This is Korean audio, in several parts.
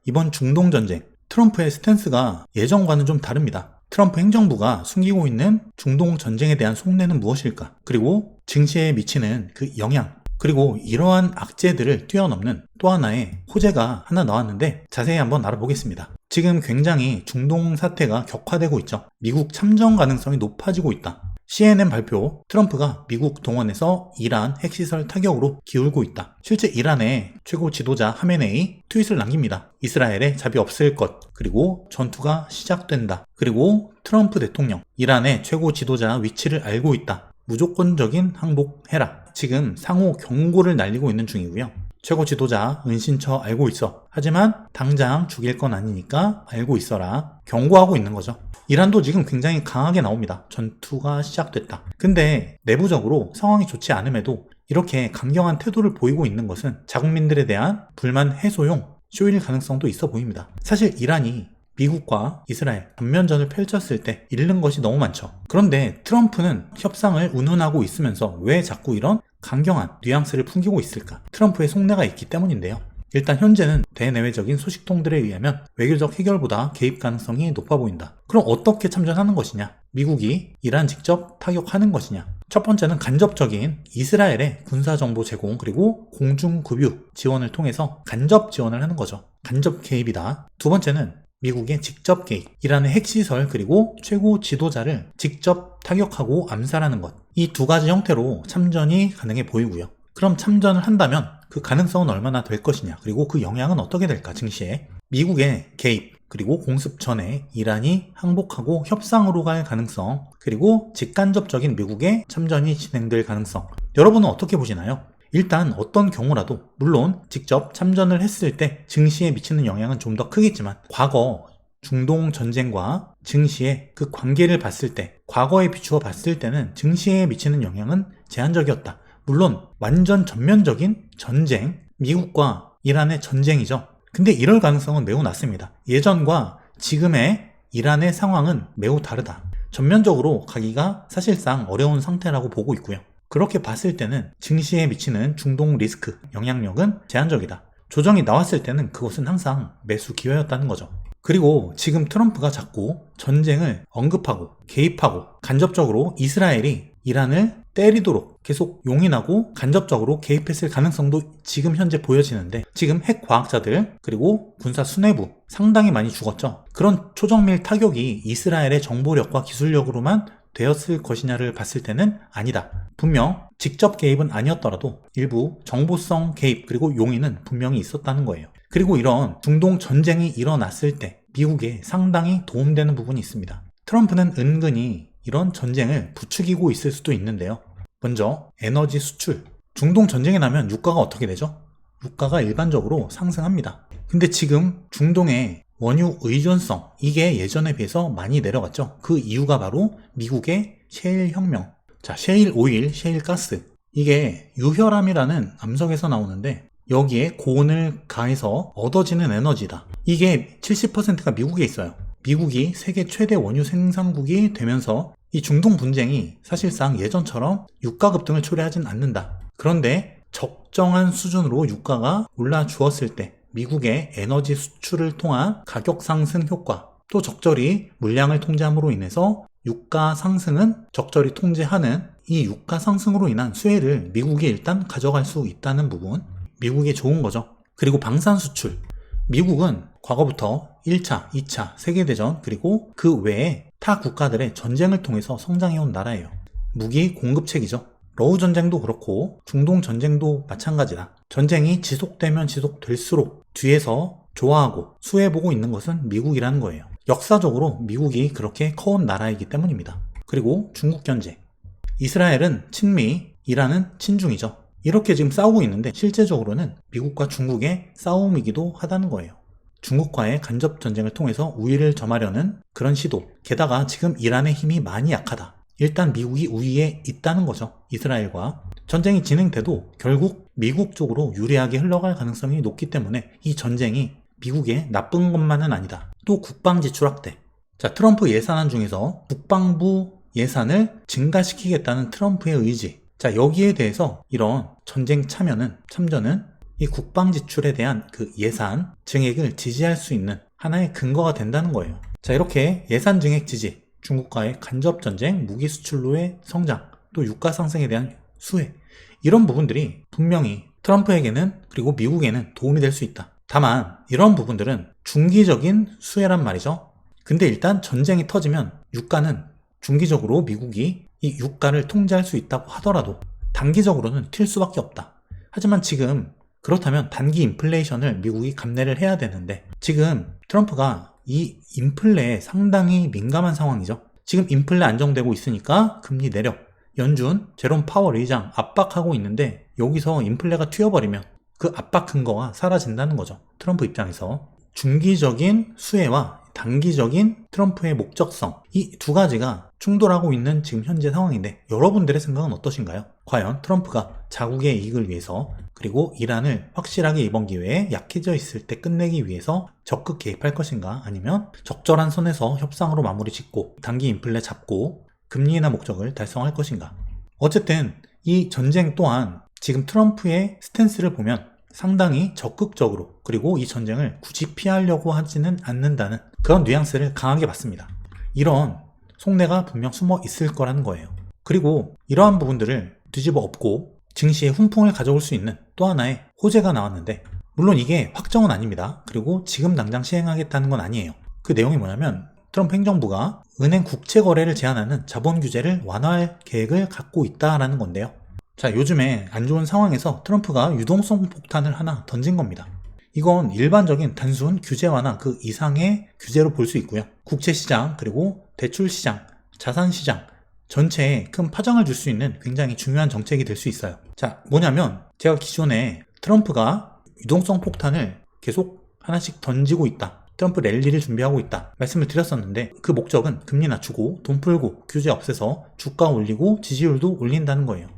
이번 중동전쟁, 트럼프의 스탠스가 예전과는 좀 다릅니다. 트럼프 행정부가 숨기고 있는 중동 전쟁에 대한 속내는 무엇일까? 그리고 증시에 미치는 그 영향, 그리고 이러한 악재들을 뛰어넘는 또 하나의 호재가 하나 나왔는데 자세히 한번 알아보겠습니다. 지금 굉장히 중동 사태가 격화되고 있죠. 미국 참전 가능성이 높아지고 있다. CNN 발표, 트럼프가 미국 동원해서 이란 핵시설 타격으로 기울고 있다. 실제 이란의 최고 지도자 하메네이 트윗을 남깁니다. 이스라엘에 잡이 없을 것, 그리고 전투가 시작된다. 그리고 트럼프 대통령, 이란의 최고 지도자 위치를 알고 있다. 무조건적인 항복해라. 지금 상호 경고를 날리고 있는 중이고요. 최고 지도자 은신처 알고 있어. 하지만 당장 죽일 건 아니니까 알고 있어라. 경고하고 있는 거죠. 이란도 지금 굉장히 강하게 나옵니다. 전투가 시작됐다. 근데 내부적으로 상황이 좋지 않음에도 이렇게 강경한 태도를 보이고 있는 것은 자국민들에 대한 불만 해소용 쇼일 가능성도 있어 보입니다. 사실 이란이 미국과 이스라엘 전면전을 펼쳤을 때 잃는 것이 너무 많죠. 그런데 트럼프는 협상을 운운하고 있으면서 왜 자꾸 이런 강경한 뉘앙스를 풍기고 있을까? 트럼프의 속내가 있기 때문인데요. 일단 현재는 대내외적인 소식통들에 의하면 외교적 해결보다 개입 가능성이 높아 보인다. 그럼 어떻게 참전하는 것이냐? 미국이 이란 직접 타격하는 것이냐? 첫 번째는 간접적인 이스라엘의 군사정보 제공 그리고 공중급유 지원을 통해서 간접 지원을 하는 거죠. 간접 개입이다. 두 번째는 미국의 직접 개입, 이란의 핵시설 그리고 최고 지도자를 직접 타격하고 암살하는 것. 이 두 가지 형태로 참전이 가능해 보이고요. 그럼 참전을 한다면 그 가능성은 얼마나 될 것이냐, 그리고 그 영향은 어떻게 될까, 증시에. 미국의 개입, 그리고 공습 전에 이란이 항복하고 협상으로 갈 가능성, 그리고 직간접적인 미국의 참전이 진행될 가능성. 여러분은 어떻게 보시나요? 일단 어떤 경우라도 물론 직접 참전을 했을 때 증시에 미치는 영향은 좀 더 크겠지만 과거 중동 전쟁과 증시의 그 관계를 봤을 때, 과거에 비추어 봤을 때는 증시에 미치는 영향은 제한적이었다. 물론 완전 전면적인 전쟁, 미국과 이란의 전쟁이죠. 근데 이럴 가능성은 매우 낮습니다. 예전과 지금의 이란의 상황은 매우 다르다. 전면적으로 가기가 사실상 어려운 상태라고 보고 있고요. 그렇게 봤을 때는 증시에 미치는 중동 리스크, 영향력은 제한적이다. 조정이 나왔을 때는 그것은 항상 매수 기회였다는 거죠. 그리고 지금 트럼프가 자꾸 전쟁을 언급하고 개입하고 간접적으로 이스라엘이 이란을 때리도록 계속 용인하고 간접적으로 개입했을 가능성도 지금 현재 보여지는데, 지금 핵 과학자들 그리고 군사 수뇌부 상당히 많이 죽었죠. 그런 초정밀 타격이 이스라엘의 정보력과 기술력으로만 되었을 것이냐를 봤을 때는 아니다. 분명 직접 개입은 아니었더라도 일부 정보성 개입 그리고 용인은 분명히 있었다는 거예요. 그리고 이런 중동 전쟁이 일어났을 때 미국에 상당히 도움되는 부분이 있습니다. 트럼프는 은근히 이런 전쟁을 부추기고 있을 수도 있는데요. 먼저 에너지 수출. 중동 전쟁이 나면 유가가 어떻게 되죠? 유가가 일반적으로 상승합니다. 근데 지금 중동의 원유 의존성, 이게 예전에 비해서 많이 내려갔죠. 그 이유가 바로 미국의 셰일 혁명. 자, 셰일 오일, 셰일 가스. 이게 유혈암이라는 암석에서 나오는데 여기에 고온을 가해서 얻어지는 에너지다. 이게 70%가 미국에 있어요. 미국이 세계 최대 원유 생산국이 되면서 이 중동 분쟁이 사실상 예전처럼 유가 급등을 초래하진 않는다. 그런데 적정한 수준으로 유가가 올라 주었을 때 미국의 에너지 수출을 통한 가격 상승 효과, 또 적절히 물량을 통제함으로 인해서 유가 상승은 적절히 통제하는 이 유가 상승으로 인한 수혜를 미국이 일단 가져갈 수 있다는 부분, 미국이 좋은 거죠. 그리고 방산 수출. 미국은 과거부터 1차, 2차 세계대전 그리고 그 외에 타 국가들의 전쟁을 통해서 성장해온 나라예요. 무기 공급책이죠. 러우 전쟁도 그렇고 중동 전쟁도 마찬가지다. 전쟁이 지속되면 지속될수록 뒤에서 좋아하고 수혜보고 있는 것은 미국이라는 거예요. 역사적으로 미국이 그렇게 커온 나라이기 때문입니다. 그리고 중국 견제. 이스라엘은 친미, 이란은 친중이죠. 이렇게 지금 싸우고 있는데 실제적으로는 미국과 중국의 싸움이기도 하다는 거예요. 중국과의 간접 전쟁을 통해서 우위를 점하려는 그런 시도. 게다가 지금 이란의 힘이 많이 약하다. 일단 미국이 우위에 있다는 거죠. 이스라엘과. 전쟁이 진행돼도 결국 미국 쪽으로 유리하게 흘러갈 가능성이 높기 때문에 이 전쟁이 미국에 나쁜 것만은 아니다. 또 국방지출 확대. 자, 트럼프 예산안 중에서 국방부 예산을 증가시키겠다는 트럼프의 의지. 자, 여기에 대해서 이런 전쟁 참전은 이 국방 지출에 대한 그 예산 증액을 지지할 수 있는 하나의 근거가 된다는 거예요. 자, 이렇게 예산 증액 지지, 중국과의 간접 전쟁, 무기 수출로의 성장, 또 유가 상승에 대한 수혜, 이런 부분들이 분명히 트럼프에게는 그리고 미국에는 도움이 될 수 있다. 다만 이런 부분들은 중기적인 수혜란 말이죠. 근데 일단 전쟁이 터지면 유가는 중기적으로 미국이 이 유가를 통제할 수 있다고 하더라도 단기적으로는 튈 수밖에 없다. 하지만 지금 그렇다면 단기 인플레이션을 미국이 감내를 해야 되는데 지금 트럼프가 이 인플레에 상당히 민감한 상황이죠. 지금 인플레 안정되고 있으니까 금리 내려, 연준 제롬 파월 의장 압박하고 있는데 여기서 인플레가 튀어버리면 그 압박 근거가 사라진다는 거죠. 트럼프 입장에서 중기적인 수혜와 단기적인 트럼프의 목적성, 이 두 가지가 충돌하고 있는 지금 현재 상황인데 여러분들의 생각은 어떠신가요? 과연 트럼프가 자국의 이익을 위해서 그리고 이란을 확실하게 이번 기회에 약해져 있을 때 끝내기 위해서 적극 개입할 것인가, 아니면 적절한 선에서 협상으로 마무리 짓고 단기 인플레 잡고 금리 인하 목적을 달성할 것인가. 어쨌든 이 전쟁 또한 지금 트럼프의 스탠스를 보면 상당히 적극적으로, 그리고 이 전쟁을 굳이 피하려고 하지는 않는다는 그런 뉘앙스를 강하게 받습니다. 이런 속내가 분명 숨어 있을 거라는 거예요. 그리고 이러한 부분들을 뒤집어 엎고 증시에 훈풍을 가져올 수 있는 또 하나의 호재가 나왔는데, 물론 이게 확정은 아닙니다. 그리고 지금 당장 시행하겠다는 건 아니에요. 그 내용이 뭐냐면 트럼프 행정부가 은행 국채 거래를 제한하는 자본 규제를 완화할 계획을 갖고 있다라는 건데요. 자, 요즘에 안 좋은 상황에서 트럼프가 유동성 폭탄을 하나 던진 겁니다. 이건 일반적인 단순 규제 완화 그 이상의 규제로 볼 수 있고요. 국채 시장, 그리고 대출 시장, 자산 시장 전체에 큰 파장을 줄 수 있는 굉장히 중요한 정책이 될 수 있어요. 자, 뭐냐면 제가 기존에 트럼프가 유동성 폭탄을 계속 하나씩 던지고 있다, 트럼프 랠리를 준비하고 있다 말씀을 드렸었는데, 그 목적은 금리 낮추고 돈 풀고 규제 없애서 주가 올리고 지지율도 올린다는 거예요.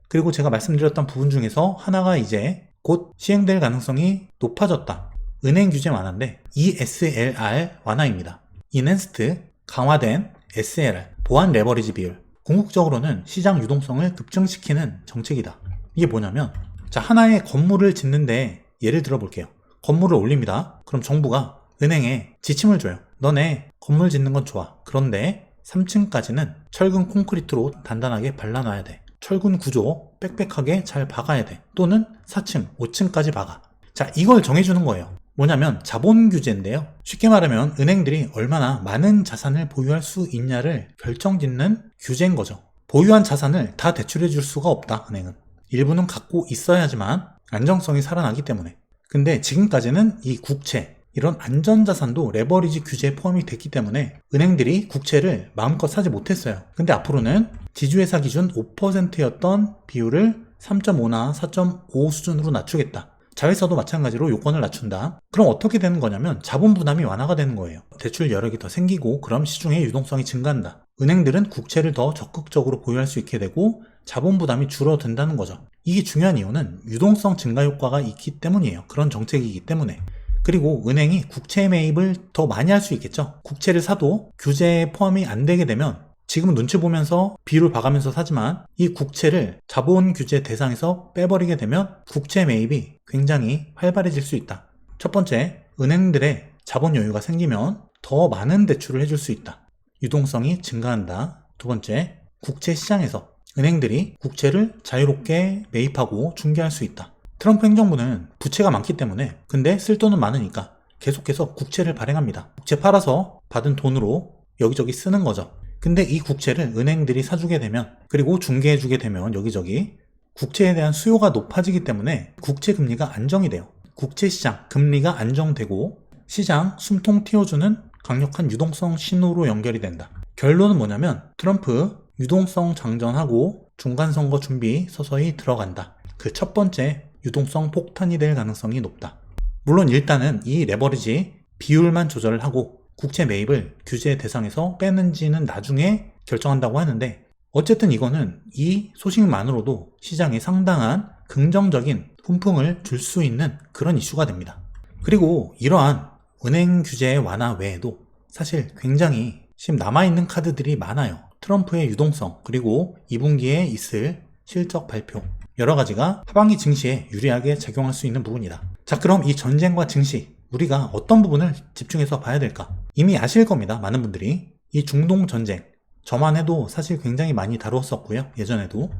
그리고 제가 말씀드렸던 부분 중에서 하나가 이제 곧 시행될 가능성이 높아졌다. 은행 규제 완화인데 ESLR 완화입니다. Enhanced 강화된 SLR 보안 레버리지 비율. 궁극적으로는 시장 유동성을 급증시키는 정책이다. 이게 뭐냐면, 자, 하나의 건물을 짓는데 예를 들어 볼게요. 건물을 올립니다. 그럼 정부가 은행에 지침을 줘요. 너네 건물 짓는 건 좋아. 그런데 3층까지는 철근 콘크리트로 단단하게 발라놔야 돼. 철근 구조 빽빽하게 잘 박아야 돼. 또는 4층, 5층까지 박아. 자, 이걸 정해주는 거예요. 뭐냐면 자본 규제인데요. 쉽게 말하면 은행들이 얼마나 많은 자산을 보유할 수 있냐를 결정짓는 규제인 거죠. 보유한 자산을 다 대출해 줄 수가 없다, 은행은. 일부는 갖고 있어야지만 안정성이 살아나기 때문에. 근데 지금까지는 이 국채, 이런 안전자산도 레버리지 규제에 포함이 됐기 때문에 은행들이 국채를 마음껏 사지 못했어요. 근데 앞으로는 지주회사 기준 5%였던 비율을 3.5나 4.5 수준으로 낮추겠다. 자회사도 마찬가지로 요건을 낮춘다. 그럼 어떻게 되는 거냐면 자본 부담이 완화가 되는 거예요. 대출 여력이 더 생기고 그럼 시중의 유동성이 증가한다. 은행들은 국채를 더 적극적으로 보유할 수 있게 되고 자본 부담이 줄어든다는 거죠. 이게 중요한 이유는 유동성 증가 효과가 있기 때문이에요. 그런 정책이기 때문에. 그리고 은행이 국채 매입을 더 많이 할 수 있겠죠. 국채를 사도 규제에 포함이 안 되게 되면 지금은 눈치 보면서 비율을 봐가면서 사지만 이 국채를 자본 규제 대상에서 빼버리게 되면 국채 매입이 굉장히 활발해질 수 있다. 첫 번째, 은행들의 자본 여유가 생기면 더 많은 대출을 해줄 수 있다. 유동성이 증가한다. 두 번째, 국채 시장에서 은행들이 국채를 자유롭게 매입하고 중개할 수 있다. 트럼프 행정부는 부채가 많기 때문에, 근데 쓸 돈은 많으니까 계속해서 국채를 발행합니다. 국채 팔아서 받은 돈으로 여기저기 쓰는 거죠. 근데 이 국채를 은행들이 사주게 되면, 그리고 중개해주게 되면 여기저기 국채에 대한 수요가 높아지기 때문에 국채 금리가 안정이 돼요. 국채 시장 금리가 안정되고 시장 숨통 틔워주는 강력한 유동성 신호로 연결이 된다. 결론은 뭐냐면 트럼프 유동성 장전하고 중간선거 준비 서서히 들어간다. 그 첫 번째 유동성 폭탄이 될 가능성이 높다. 물론 일단은 이 레버리지 비율만 조절을 하고 국채 매입을 규제 대상에서 빼는지는 나중에 결정한다고 하는데, 어쨌든 이거는 이 소식만으로도 시장에 상당한 긍정적인 훈풍을 줄 수 있는 그런 이슈가 됩니다. 그리고 이러한 은행 규제 완화 외에도 사실 굉장히 지금 남아있는 카드들이 많아요. 트럼프의 유동성, 그리고 2분기에 있을 실적 발표, 여러 가지가 하반기 증시에 유리하게 작용할 수 있는 부분이다. 자, 그럼 이 전쟁과 증시, 우리가 어떤 부분을 집중해서 봐야 될까? 이미 아실 겁니다. 많은 분들이. 이 중동 전쟁, 저만 해도 사실 굉장히 많이 다루었었고요. 예전에도.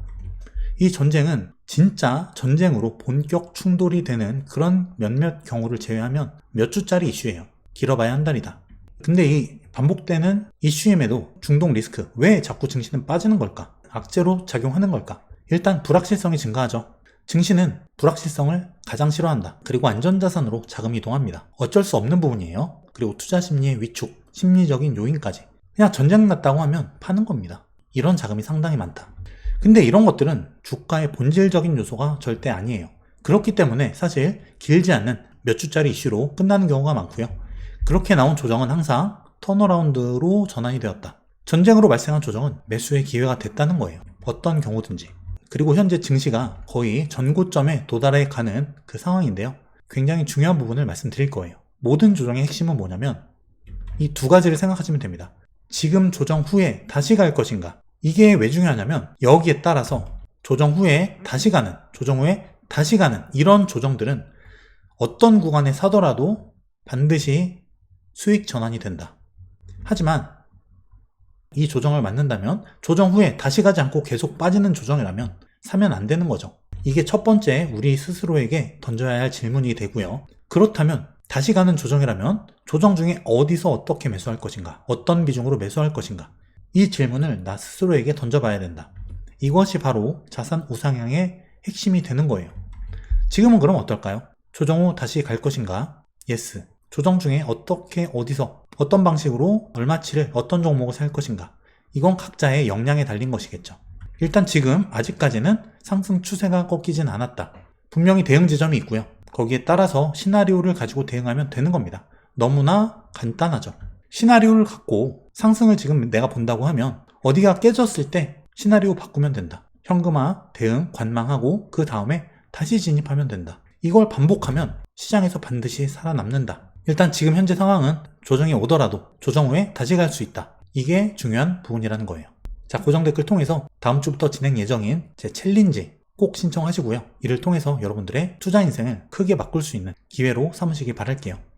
이 전쟁은 진짜 전쟁으로 본격 충돌이 되는 그런 몇몇 경우를 제외하면 몇 주짜리 이슈예요. 길어봐야 한 달이다. 근데 이 반복되는 이슈임에도 중동 리스크, 왜 자꾸 증시는 빠지는 걸까? 악재로 작용하는 걸까? 일단 불확실성이 증가하죠. 증시는 불확실성을 가장 싫어한다. 그리고 안전자산으로 자금 이동합니다. 어쩔 수 없는 부분이에요. 그리고 투자 심리의 위축, 심리적인 요인까지. 그냥 전쟁 났다고 하면 파는 겁니다. 이런 자금이 상당히 많다. 근데 이런 것들은 주가의 본질적인 요소가 절대 아니에요. 그렇기 때문에 사실 길지 않은 몇 주짜리 이슈로 끝나는 경우가 많고요. 그렇게 나온 조정은 항상 턴어라운드로 전환이 되었다. 전쟁으로 발생한 조정은 매수의 기회가 됐다는 거예요. 어떤 경우든지. 그리고 현재 증시가 거의 전고점에 도달해 가는 그 상황인데요. 굉장히 중요한 부분을 말씀드릴 거예요. 모든 조정의 핵심은 뭐냐면 이 두 가지를 생각하시면 됩니다. 지금 조정 후에 다시 갈 것인가? 이게 왜 중요하냐면 여기에 따라서 조정 후에 다시 가는, 조정 후에 다시 가는 이런 조정들은 어떤 구간에 사더라도 반드시 수익 전환이 된다. 하지만 이 조정을 맞는다면 조정 후에 다시 가지 않고 계속 빠지는 조정이라면 사면 안 되는 거죠. 이게 첫 번째 우리 스스로에게 던져야 할 질문이 되고요. 그렇다면 다시 가는 조정이라면 조정 중에 어디서 어떻게 매수할 것인가? 어떤 비중으로 매수할 것인가? 이 질문을 나 스스로에게 던져봐야 된다. 이것이 바로 자산 우상향의 핵심이 되는 거예요. 지금은 그럼 어떨까요? 조정 후 다시 갈 것인가? 예스. 조정 중에 어떻게, 어디서, 어떤 방식으로 얼마치를 어떤 종목을 살 것인가? 이건 각자의 역량에 달린 것이겠죠. 일단 지금 아직까지는 상승 추세가 꺾이진 않았다. 분명히 대응 지점이 있고요. 거기에 따라서 시나리오를 가지고 대응하면 되는 겁니다. 너무나 간단하죠. 시나리오를 갖고 상승을 지금 내가 본다고 하면 어디가 깨졌을 때 시나리오 바꾸면 된다. 현금화, 대응, 관망하고 그 다음에 다시 진입하면 된다. 이걸 반복하면 시장에서 반드시 살아남는다. 일단 지금 현재 상황은 조정이 오더라도 조정 후에 다시 갈 수 있다. 이게 중요한 부분이라는 거예요. 자, 고정 댓글 통해서 다음 주부터 진행 예정인 제 챌린지 꼭 신청하시고요. 이를 통해서 여러분들의 투자 인생을 크게 바꿀 수 있는 기회로 삼으시기 바랄게요.